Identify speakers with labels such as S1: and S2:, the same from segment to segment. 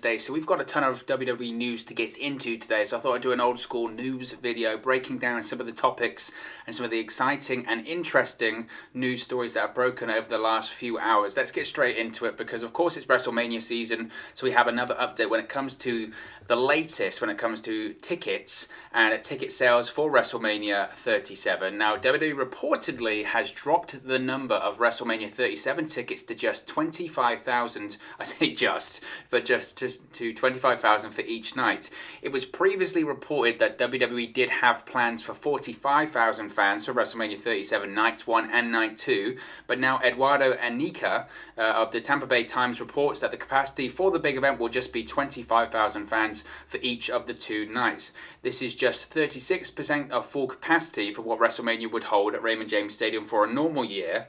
S1: Today. So we've got a ton of WWE news to get into today, so I thought I'd do an old school news video breaking down some of the topics and some of the exciting and interesting news stories that have broken over the last few hours. Let's get straight into it because of course it's WrestleMania season, so we have another update when it comes to the latest when it comes to tickets and ticket sales for WrestleMania 37. Now WWE reportedly has dropped the number of WrestleMania 37 tickets to just 25,000. I say just, but just to 25,000 for each night. It was previously reported that WWE did have plans for 45,000 fans for WrestleMania 37 Night 1 and Night 2, but now Eduardo Anica of the Tampa Bay Times reports that the capacity for the big event will just be 25,000 fans for each of the two nights. This is just 36% of full capacity for what WrestleMania would hold at Raymond James Stadium for a normal year.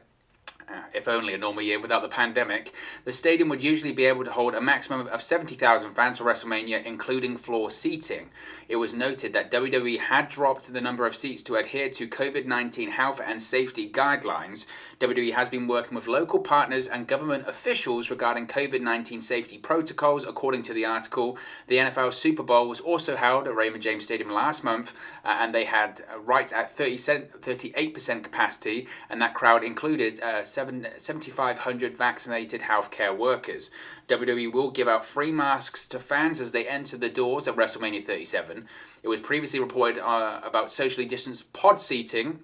S1: If only a normal year without the pandemic. The stadium would usually be able to hold a maximum of 70,000 fans for WrestleMania, including floor seating. It was noted that WWE had dropped the number of seats to adhere to COVID-19 health and safety guidelines. WWE has been working with local partners and government officials regarding COVID-19 safety protocols, according to the article. The NFL Super Bowl was also held at Raymond James Stadium last month, and they had right at 38% capacity, and that crowd included 7,500 vaccinated healthcare workers. WWE will give out free masks to fans as they enter the doors at WrestleMania 37. It was previously reported about socially distanced pod seating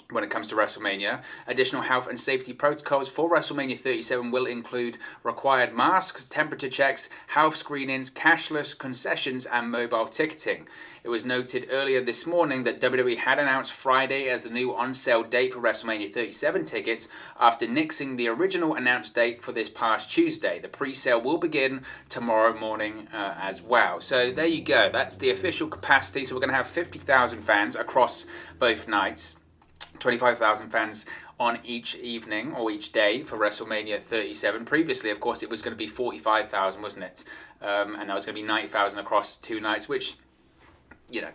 S1: when it comes to WrestleMania. Additional health and safety protocols for WrestleMania 37 will include required masks, temperature checks, health screenings, cashless concessions, and mobile ticketing. It was noted earlier this morning that WWE had announced Friday as the new on-sale date for WrestleMania 37 tickets after nixing the original announced date for this past Tuesday. The pre-sale will begin tomorrow morning as well. So there you go. That's the official capacity. So we're going to have 50,000 fans across both nights. 25,000 fans on each evening or each day for WrestleMania 37. Previously, of course, it was going to be 45,000, wasn't it? And that was going to be 90,000 across two nights, which, you know,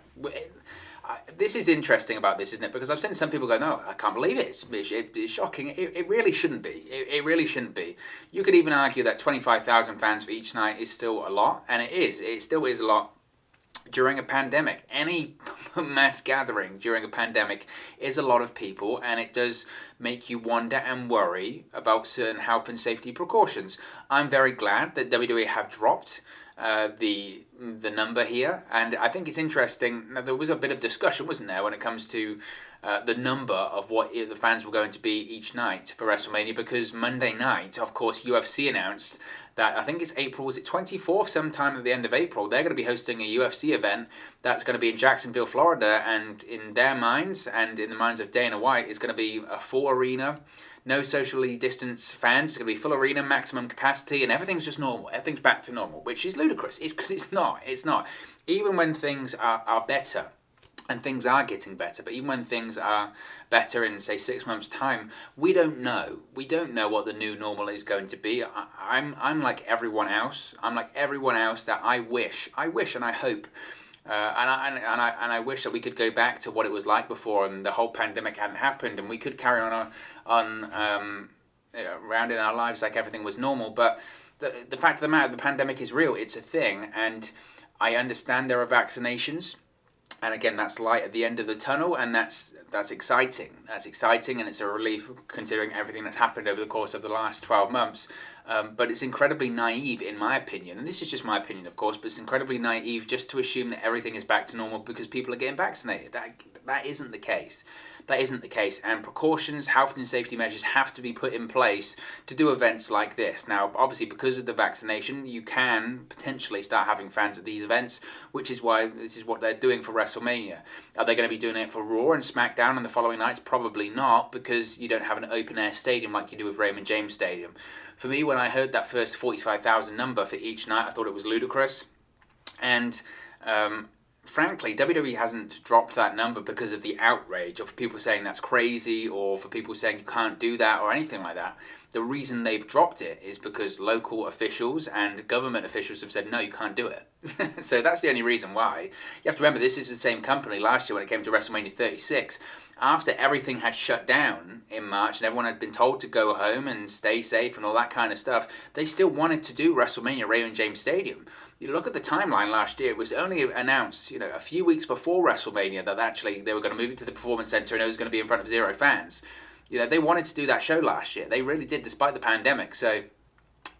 S1: this is interesting about this, isn't it? Because I've seen some people go, no, I can't believe it. It's shocking. It really shouldn't be. It really shouldn't be. You could even argue that 25,000 fans for each night is still a lot, and it is. It still is a lot. During a pandemic, any mass gathering during a pandemic is a lot of people, and it does make you wonder and worry about certain health and safety precautions. I'm very glad that WWE have dropped the number here, and I think it's interesting. Now, there was a bit of discussion, wasn't there, when it comes to the number of what the fans were going to be each night for WrestleMania, because Monday night, of course, UFC announced that I think it's April, was it 24th, sometime at the end of April, they're going to be hosting a UFC event that's going to be in Jacksonville, Florida, and in their minds and in the minds of Dana White, it's going to be a full arena, no socially distanced fans, it's going to be full arena, maximum capacity, and everything's just normal, everything's back to normal, which is ludicrous. It's because it's not. Even when things are better, and things are getting better, but even when things are better in, say, 6 months' time, we don't know. We don't know what the new normal is going to be. I'm like everyone else. I'm like everyone else that I wish and I hope, and I wish that we could go back to what it was like before, and the whole pandemic hadn't happened, and we could carry on around in our lives like everything was normal. But the fact of the matter, the pandemic is real. It's a thing, and I understand there are vaccinations. And again, that's light at the end of the tunnel, and that's exciting. That's exciting, and it's a relief considering everything that's happened over the course of the last 12 months. But it's incredibly naive, in my opinion, and this is just my opinion, of course, but it's incredibly naive just to assume that everything is back to normal because people are getting vaccinated. That isn't the case. That isn't the case, and precautions, health and safety measures have to be put in place to do events like this. Now, obviously, because of the vaccination, you can potentially start having fans at these events, which is why this is what they're doing for WrestleMania. Are they going to be doing it for Raw and SmackDown on the following nights? Probably not, because you don't have an open-air stadium like you do with Raymond James Stadium. For me, when I heard that first 45,000 number for each night, I thought it was ludicrous, and frankly, WWE hasn't dropped that number because of the outrage, or for people saying that's crazy, or for people saying you can't do that, or anything like that. The reason they've dropped it is because local officials and government officials have said, no, you can't do it. So that's the only reason why. You have to remember, this is the same company last year when it came to WrestleMania 36. After everything had shut down in March and everyone had been told to go home and stay safe and all that kind of stuff, they still wanted to do WrestleMania at Raymond James Stadium. You look at the timeline last year, it was only announced, a few weeks before WrestleMania that actually they were going to move it to the Performance Center and it was going to be in front of 0 fans. They wanted to do that show last year. They really did, despite the pandemic. So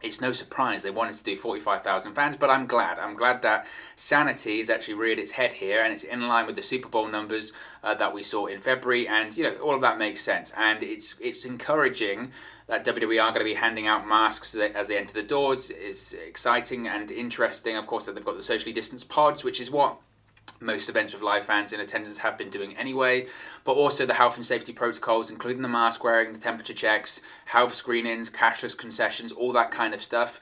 S1: it's no surprise they wanted to do 45,000 fans, but I'm glad. I'm glad that sanity has actually reared its head here, and it's in line with the Super Bowl numbers that we saw in February, and all of that makes sense. And it's encouraging that WWE are going to be handing out masks as they enter the doors. It's exciting and interesting, of course, that they've got the socially distanced pods, which is what most events with live fans in attendance have been doing anyway, but also the health and safety protocols, including the mask wearing, the temperature checks, health screenings, cashless concessions, all that kind of stuff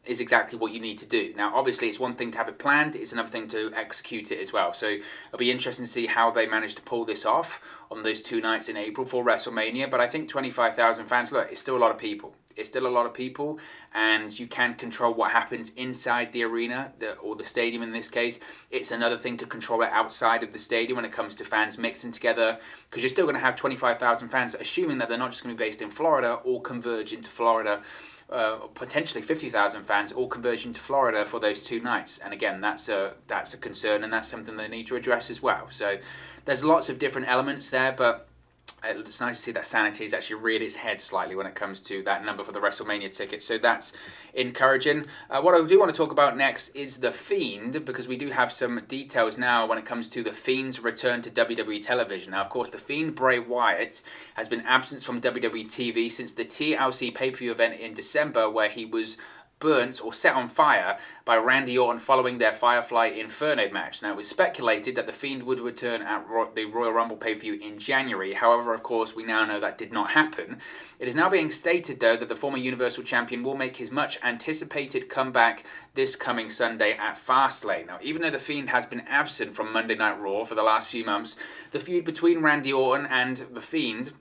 S1: is exactly what you need to do. Now, obviously, it's one thing to have it planned, it's another thing to execute it as well. So it'll be interesting to see how they manage to pull this off on those 2 nights in April for WrestleMania, but I think 25,000 fans, look, it's still a lot of people. It's still a lot of people, and you can control what happens inside the arena, or the stadium in this case. It's another thing to control it outside of the stadium when it comes to fans mixing together, because you're still going to have 25,000 fans, assuming that they're not just going to be based in Florida, all converge into Florida. Potentially 50,000 fans all converge into Florida for those 2 nights. And again, that's a concern, and that's something they need to address as well. So there's lots of different elements there, but it's nice to see that sanity has actually reared its head slightly when it comes to that number for the WrestleMania ticket. So that's encouraging. What I do want to talk about next is The Fiend, because we do have some details now when it comes to The Fiend's return to WWE television. Now, of course, The Fiend, Bray Wyatt, has been absent from WWE TV since the TLC pay-per-view event in December, where he was burnt or set on fire by Randy Orton following their Firefly Inferno match. Now, it was speculated that The Fiend would return at the Royal Rumble pay-per-view in January. However, of course, we now know that did not happen. It is now being stated, though, that the former Universal Champion will make his much-anticipated comeback this coming Sunday at Fastlane. Now, even though The Fiend has been absent from Monday Night Raw for the last few months, the feud between Randy Orton and The Fiend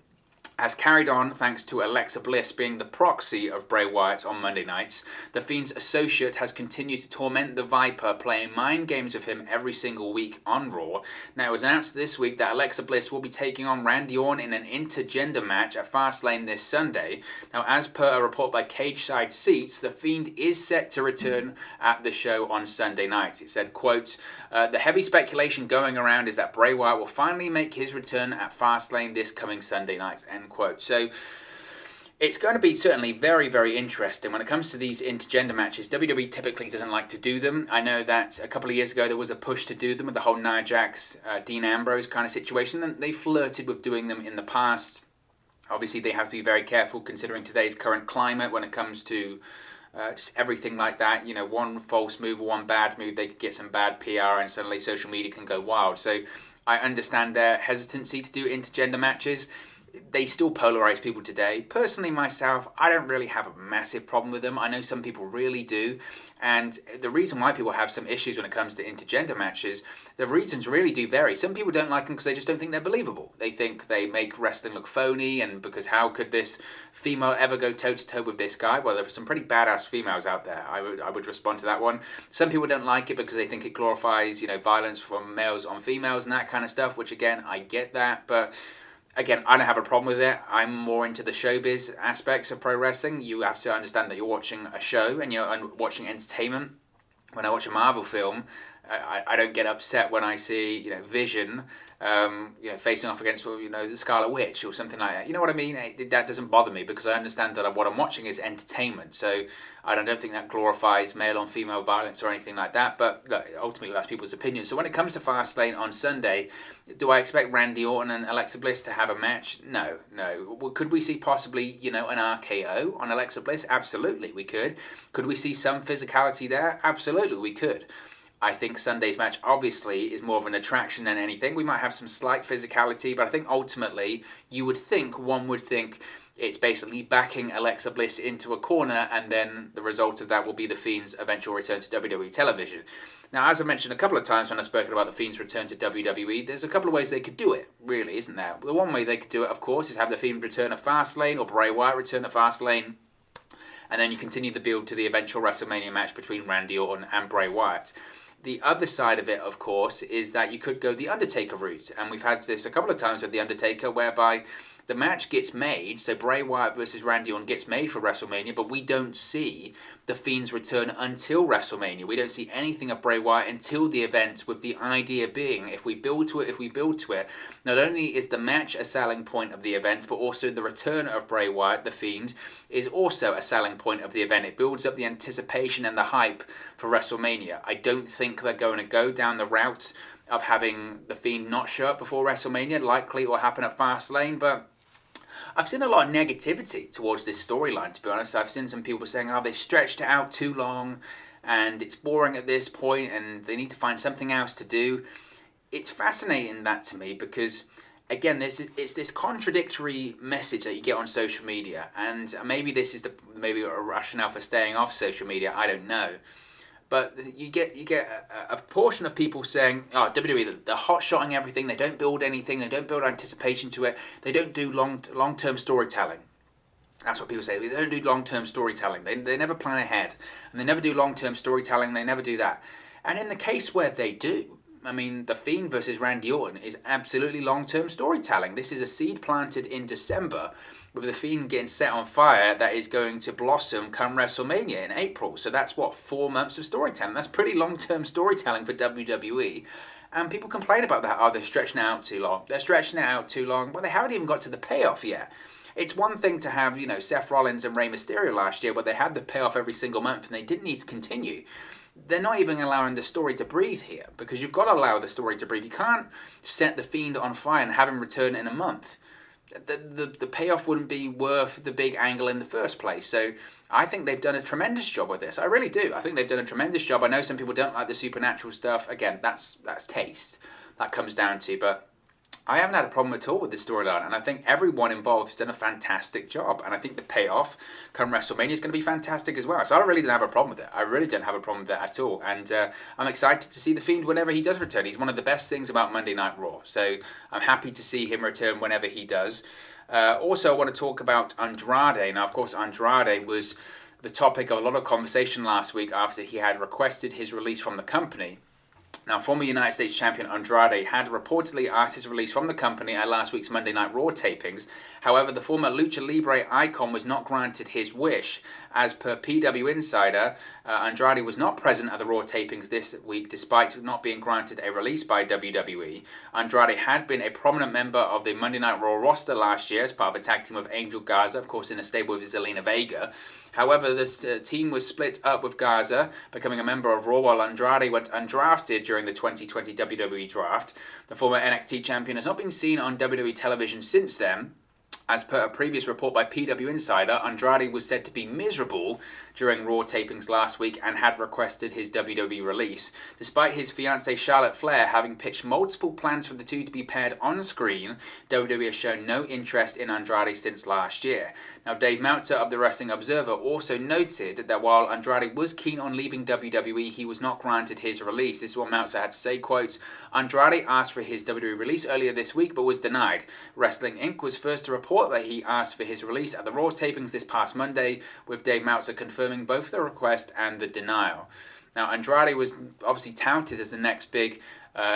S1: has carried on thanks to Alexa Bliss being the proxy of Bray Wyatt on Monday nights. The Fiend's associate has continued to torment the Viper, playing mind games with him every single week on Raw. Now, it was announced this week that Alexa Bliss will be taking on Randy Orton in an intergender match at Fastlane this Sunday. Now, as per a report by Cage Side Seats, The Fiend is set to return at the show on Sunday night. It said, quote, the heavy speculation going around is that Bray Wyatt will finally make his return at Fastlane this coming Sunday night, end quote. So it's going to be certainly very, very interesting when it comes to these intergender matches. WWE typically doesn't like to do them. I know that a couple of years ago there was a push to do them with the whole Nia Jax, Dean Ambrose kind of situation, and they flirted with doing them in the past. Obviously, they have to be very careful considering today's current climate when it comes to just everything like that. One false move or one bad move, they could get some bad PR and suddenly social media can go wild. So I understand their hesitancy to do intergender matches. They still polarize people today. Personally, myself, I don't really have a massive problem with them. I know some people really do. And the reason why people have some issues when it comes to intergender matches, the reasons really do vary. Some people don't like them because they just don't think they're believable. They think they make wrestling look phony, and because how could this female ever go toe-to-toe with this guy? Well, there are some pretty badass females out there. I would respond to that one. Some people don't like it because they think it glorifies, violence from males on females and that kind of stuff, which again, I get that, but again, I don't have a problem with it. I'm more into the showbiz aspects of pro wrestling. You have to understand that you're watching a show and you're watching entertainment. When I watch a Marvel film, I don't get upset when I see, Vision, facing off against, the Scarlet Witch or something like that. You know what I mean? That doesn't bother me because I understand that what I'm watching is entertainment. So I don't think that glorifies male on female violence or anything like that. But look, ultimately, that's people's opinion. So when it comes to Fastlane on Sunday, do I expect Randy Orton and Alexa Bliss to have a match? No. Well, could we see possibly, an RKO on Alexa Bliss? Absolutely, we could. Could we see some physicality there? Absolutely, we could. I think Sunday's match obviously is more of an attraction than anything. We might have some slight physicality, but I think ultimately one would think It's basically backing Alexa Bliss into a corner, and then the result of that will be the Fiend's eventual return to WWE television. Now, as I mentioned a couple of times when I've spoken about the Fiend's return to WWE, there's a couple of ways they could do it, really, isn't there? The one way they could do it, of course, is have the Fiend return at Fastlane, or Bray Wyatt return at Fastlane, and then you continue the build to the eventual WrestleMania match between Randy Orton and Bray Wyatt. The other side of it, of course, is that you could go the Undertaker route, and we've had this a couple of times with the Undertaker, whereby the match gets made, so Bray Wyatt versus Randy Orton gets made for WrestleMania, but we don't see the Fiend's return until WrestleMania. We don't see anything of Bray Wyatt until the event, with the idea being, if we build to it, not only is the match a selling point of the event, but also the return of Bray Wyatt, the Fiend, is also a selling point of the event. It builds up the anticipation and the hype for WrestleMania. I don't think they're going to go down the route of having the Fiend not show up before WrestleMania. Likely it will happen at Fastlane, but I've seen a lot of negativity towards this storyline, to be honest. I've seen some people saying, they've stretched it out too long, and it's boring at this point, and they need to find something else to do. It's fascinating, that, to me, because, again, it's this contradictory message that you get on social media, and maybe this is maybe a rationale for staying off social media, I don't know. But you get a portion of people saying, WWE, they're hot-shotting everything, they don't build anything, they don't build anticipation to it, they don't do long-term storytelling. That's what people say. They don't do long-term storytelling. They never plan ahead. And they never do long-term storytelling, they never do that. And in the case where they do, I mean, The Fiend versus Randy Orton is absolutely long-term storytelling. This is a seed planted in December, with The Fiend getting set on fire, that is going to blossom come WrestleMania in April. So that's, 4 months of storytelling. That's pretty long-term storytelling for WWE. And people complain about that. They're stretching it out too long. They're stretching it out too long. Well, they haven't even got to the payoff yet. It's one thing to have, Seth Rollins and Rey Mysterio last year, where they had the payoff every single month and they didn't need to continue. They're not even allowing the story to breathe here, because you've got to allow the story to breathe. You can't set the Fiend on fire and have him return in a month. The payoff wouldn't be worth the big angle in the first place. So I think they've done a tremendous job with this. I really do. I think they've done a tremendous job. I know some people don't like the supernatural stuff. Again, that's taste. That comes down to, but I haven't had a problem at all with this storyline, and I think everyone involved has done a fantastic job, and I think the payoff come WrestleMania is going to be fantastic as well. So I really don't have a problem with it. I really don't have a problem with it at all, and I'm excited to see The Fiend whenever he does return. He's one of the best things about Monday Night Raw, so I'm happy to see him return whenever he does. Also, I want to talk about Andrade. Now, of course, Andrade was the topic of a lot of conversation last week after he had requested his release from the company. Now, former United States champion Andrade had reportedly asked his release from the company at last week's Monday Night Raw tapings. However, the former Lucha Libre icon was not granted his wish. As per PW Insider, Andrade was not present at the Raw tapings this week, despite not being granted a release by WWE. Andrade had been a prominent member of the Monday Night Raw roster last year as part of a tag team with Angel Garza, of course in a stable with Zelina Vega. However, this team was split up, with Garza becoming a member of Raw while Andrade went undrafted during the 2020 WWE Draft. The former NXT champion has not been seen on WWE television since then. As per a previous report by PW Insider, Andrade was said to be miserable during Raw tapings last week and had requested his WWE release. Despite his fiancée Charlotte Flair having pitched multiple plans for the two to be paired on screen, WWE has shown no interest in Andrade since last year. Now, Dave Meltzer of the Wrestling Observer also noted that while Andrade was keen on leaving WWE, he was not granted his release. This is what Meltzer had to say, quote, "Andrade asked for his WWE release earlier this week but was denied. Wrestling Inc. was first to report that he asked for his release at the Raw tapings this past Monday, with Dave Meltzer confirming both the request and the denial." Now, Andrade was obviously touted as the next big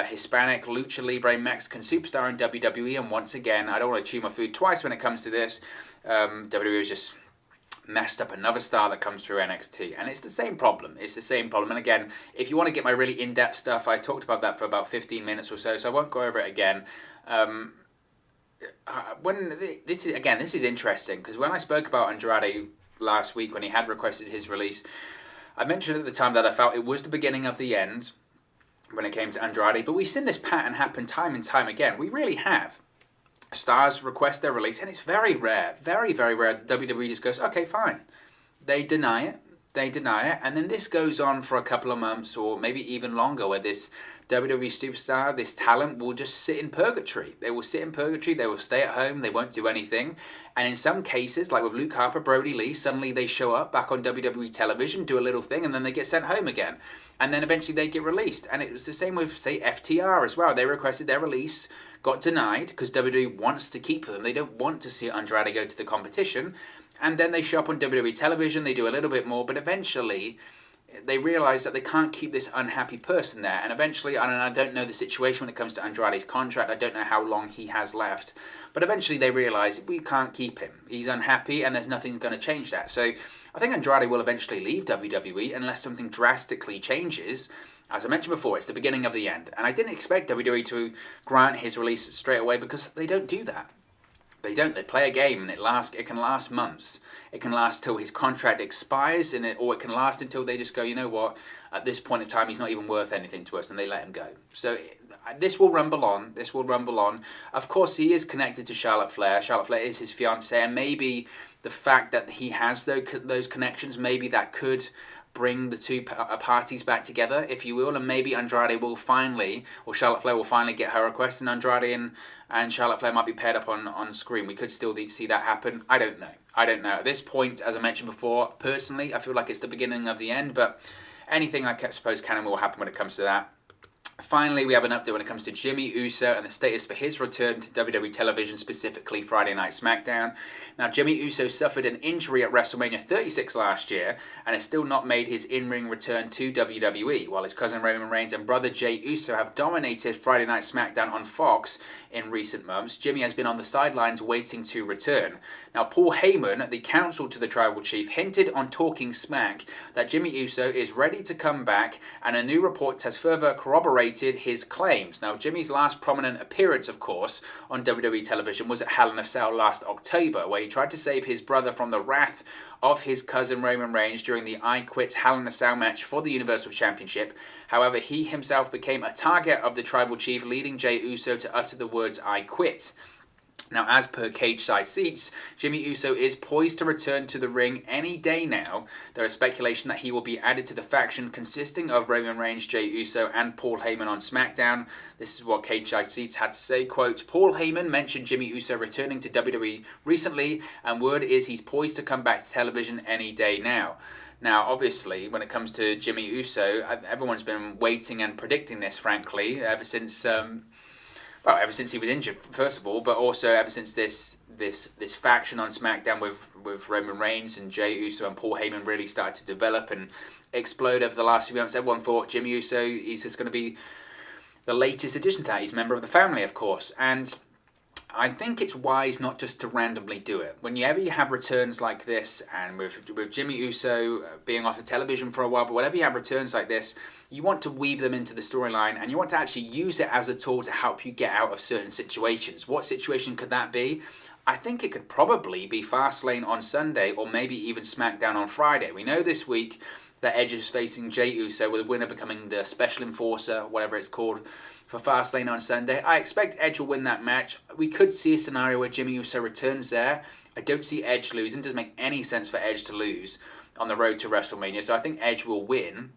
S1: Hispanic Lucha Libre Mexican superstar in WWE, and once again, I don't want to chew my food twice when it comes to this. WWE was just messed up another star that comes through NXT, and it's the same problem. It's the same problem. And again, if you want to get my really in-depth stuff, I talked about that for about 15 minutes or so I won't go over it again. This is interesting, because when I spoke about Andrade last week when he had requested his release, I mentioned at the time that I felt it was the beginning of the end when it came to Andrade, but we've seen this pattern happen time and time again. We really have. Stars request their release, and it's very rare, very, very rare. WWE just goes, okay, fine. They deny it, They deny it, and then this goes on for a couple of months or maybe even longer, where this WWE superstar, this talent, will just sit in purgatory. They will sit in purgatory, they will stay at home, they won't do anything. And in some cases, like with Luke Harper, Brody Lee, suddenly they show up back on WWE television, do a little thing, and then they get sent home again. And then eventually they get released. And it was the same with, say, FTR as well. They requested their release, got denied, because WWE wants to keep them. They don't want to see Andrade go to the competition. And then they show up on WWE television, they do a little bit more, but eventually they realise that they can't keep this unhappy person there. And eventually, I don't know the situation when it comes to Andrade's contract, I don't know how long he has left, but eventually they realise we can't keep him. He's unhappy and there's nothing going to change that. So I think Andrade will eventually leave WWE unless something drastically changes. As I mentioned before, it's the beginning of the end. And I didn't expect WWE to grant his release straight away because they don't do that. They don't. They play a game, and it can last months. It can last till his contract expires, or it can last until they just go, you know what? At this point in time, he's not even worth anything to us, and they let him go. So this will rumble on. This will rumble on. Of course, he is connected to Charlotte Flair. Charlotte Flair is his fiancée, and maybe the fact that he has those connections, maybe that could bring the two parties back together, if you will, and maybe Andrade will finally, or Charlotte Flair will finally get her request, and Andrade and Charlotte Flair might be paired up on screen. We could still see that happen. I don't know. At this point, as I mentioned before, personally, I feel like it's the beginning of the end, but anything I suppose can and will happen when it comes to that. Finally, we have an update when it comes to Jimmy Uso and the status for his return to WWE television, specifically Friday Night SmackDown. Now, Jimmy Uso suffered an injury at WrestleMania 36 last year and has still not made his in-ring return to WWE, while his cousin Roman Reigns and brother Jay Uso have dominated Friday Night SmackDown on Fox in recent months. Jimmy has been on the sidelines waiting to return. Now, Paul Heyman, the counsel to the Tribal Chief, hinted on Talking Smack that Jimmy Uso is ready to come back, and a new report has further corroborated his claims. Now, Jimmy's last prominent appearance, of course, on WWE television was at Hell in a Cell last October, where he tried to save his brother from the wrath of his cousin Roman Reigns during the I Quit Hell in a Cell match for the Universal Championship. However, he himself became a target of the Tribal Chief, leading Jey Uso to utter the words, "I quit." Now, as per Cage Side Seats, Jimmy Uso is poised to return to the ring any day now. There is speculation that he will be added to the faction consisting of Roman Reigns, Jey Uso, and Paul Heyman on SmackDown. This is what Cage Side Seats had to say, quote, "Paul Heyman mentioned Jimmy Uso returning to WWE recently, and word is he's poised to come back to television any day now." Now, obviously, when it comes to Jimmy Uso, everyone's been waiting and predicting this, frankly, ever since he was injured, first of all, but also ever since this faction on SmackDown with Roman Reigns and Jey Uso and Paul Heyman really started to develop and explode over the last few months. Everyone thought Jimmy Uso, he's just going to be the latest addition to that. He's a member of the family, of course, and I think it's wise not just to randomly do it. Whenever you have returns like this, and with Jimmy Uso being off the television for a while, but whenever you have returns like this, you want to weave them into the storyline, and you want to actually use it as a tool to help you get out of certain situations. What situation could that be? I think it could probably be Fastlane on Sunday, or maybe even SmackDown on Friday. We know this week that Edge is facing Jey Uso, with the winner becoming the Special Enforcer, whatever it's called, for Fastlane on Sunday. I expect Edge will win that match. We could see a scenario where Jimmy Uso returns there. I don't see Edge losing. It doesn't make any sense for Edge to lose on the road to WrestleMania, so I think Edge will win.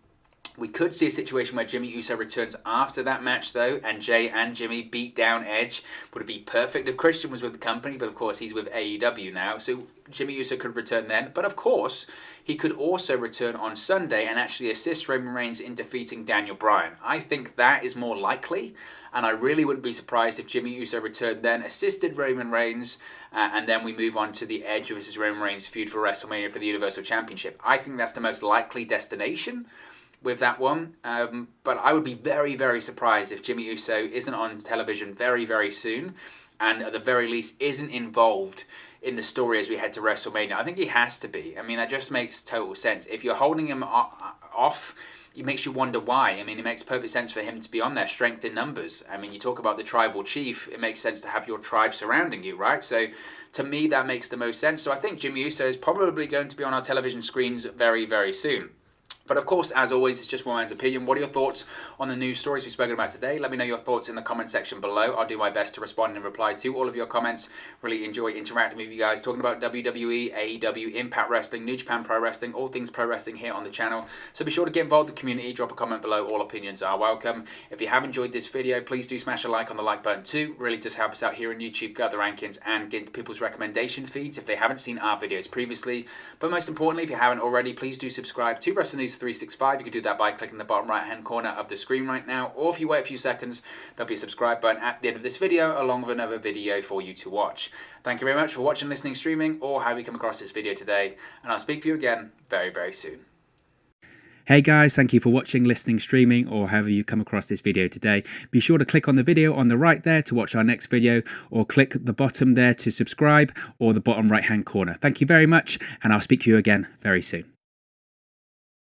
S1: We could see a situation where Jimmy Uso returns after that match, though, and Jay and Jimmy beat down Edge. Would it be perfect if Christian was with the company? But, of course, he's with AEW now, so Jimmy Uso could return then. But, of course, he could also return on Sunday and actually assist Roman Reigns in defeating Daniel Bryan. I think that is more likely, and I really wouldn't be surprised if Jimmy Uso returned then, assisted Roman Reigns, and then we move on to the Edge versus Roman Reigns feud for WrestleMania for the Universal Championship. I think that's the most likely destination with that one, but I would be very, very surprised if Jimmy Uso isn't on television very, very soon, and at the very least isn't involved in the story as we head to WrestleMania. I think he has to be. I mean, that just makes total sense. If you're holding him off, it makes you wonder why. I mean, it makes perfect sense for him to be on there, strength in numbers. I mean, you talk about the Tribal Chief, it makes sense to have your tribe surrounding you, right? So, to me, that makes the most sense. So I think Jimmy Uso is probably going to be on our television screens very, very soon. But of course, as always, it's just one man's opinion. What are your thoughts on the news stories we've spoken about today? Let me know your thoughts in the comment section below. I'll do my best to respond and reply to all of your comments. Really enjoy interacting with you guys, talking about WWE, AEW, Impact Wrestling, New Japan Pro Wrestling, all things pro wrestling here on the channel. So be sure to get involved in the community, drop a comment below. All opinions are welcome. If you have enjoyed this video, please do smash a like on the like button too. Really does help us out here on YouTube, get the rankings and get people's recommendation feeds if they haven't seen our videos previously. But most importantly, if you haven't already, please do subscribe to Wrestling News 365. You can do that by clicking the bottom right hand corner of the screen right now, or if you wait a few seconds, there'll be a subscribe button at the end of this video along with another video for you to watch. Thank you very much for watching, listening, streaming, or how you come across this video today, and I'll speak to you again very, very soon.
S2: Hey guys, thank you for watching, listening, streaming, or however you come across this video today. Be sure to click on the video on the right there to watch our next video, or click the bottom there to subscribe, or the bottom right hand corner. Thank you very much, and I'll speak to you again very soon.